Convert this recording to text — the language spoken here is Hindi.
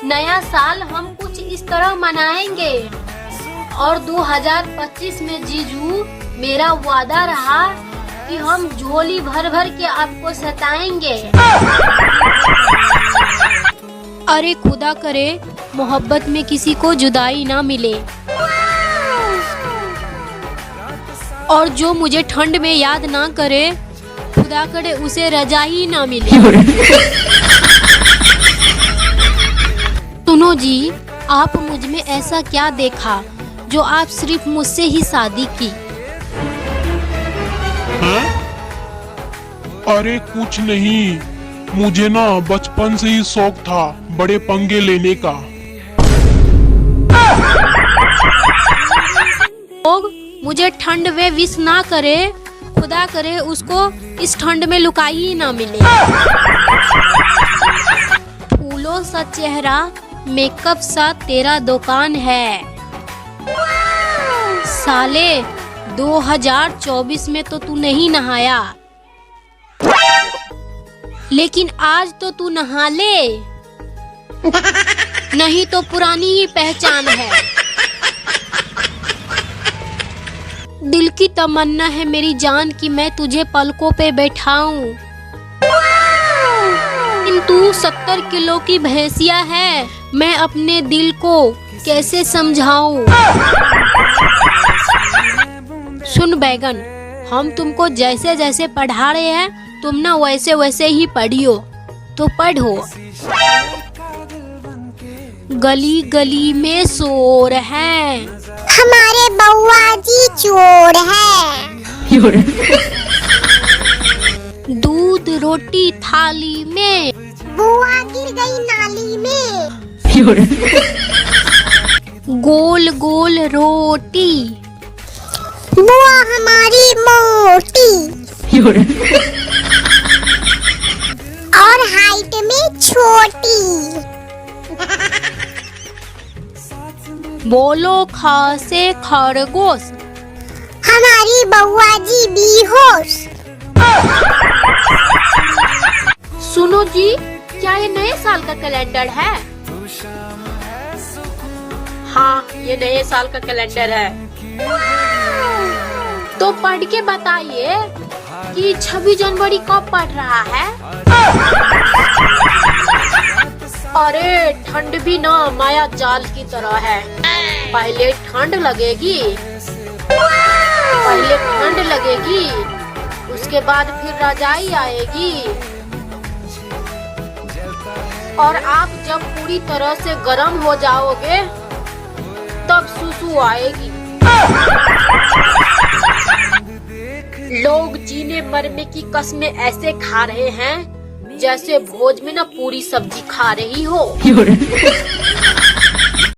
नया साल हम कुछ इस तरह मनाएंगे। और 2025 में जीजू मेरा वादा रहा कि हम झोली भर भर के आपको सताएंगे। अरे खुदा करे मोहब्बत में किसी को जुदाई ना मिले, और जो मुझे ठंड में याद ना करे, खुदा करे उसे रजाई ना मिले। सुनो जी, आप मुझ में ऐसा क्या देखा जो आप सिर्फ मुझसे ही शादी की? हाँ? अरे कुछ नहीं, मुझे ना बचपन से ही शौक था बड़े पंगे लेने का। लोग मुझे ठंड में विश ना करे, खुदा करे उसको इस ठंड में लुकाई ही ना मिले। फूलों सा चेहरा, मेकअप सा तेरा दुकान है। साले 2024 में तो तू नहीं नहाया, लेकिन आज तो तू नहा ले, नहीं तो पुरानी ही पहचान है। दिल की तमन्ना है मेरी जान कि मैं तुझे पलकों पे बैठाऊं, किंतु 70 किलो की भैंसिया है, मैं अपने दिल को कैसे समझाऊं। सुन बैगन, हम तुमको जैसे जैसे पढ़ा रहे हैं तुम ना वैसे वैसे ही पढ़ियो, तो पढ़ो। गली गली में शोर है, हमारे बउआ जी चोर है। दूध रोटी थाली में, बुआ गिर गई नाली में। गोल गोल रोटी, बुआ हमारी मोटी, और हाइट में छोटी। बोलो खासे खरगोश, हमारी बउआ जी बेहोश। सुनो जी, क्या ये नए साल का कैलेंडर है? हाँ, ये नए साल का कैलेंडर है। तो पढ़ के बताइए कि 26 जनवरी कब पड़ रहा है? अरे ठंड भी ना माया जाल की तरह है, पहले ठंड लगेगी, उसके बाद फिर रजाई आएगी, और आप जब पूरी तरह से गर्म हो जाओगे तब सुसु आएगी। लोग जीने मरने की कसमें ऐसे खा रहे हैं जैसे भोज में ना पूरी सब्जी खा रही हो।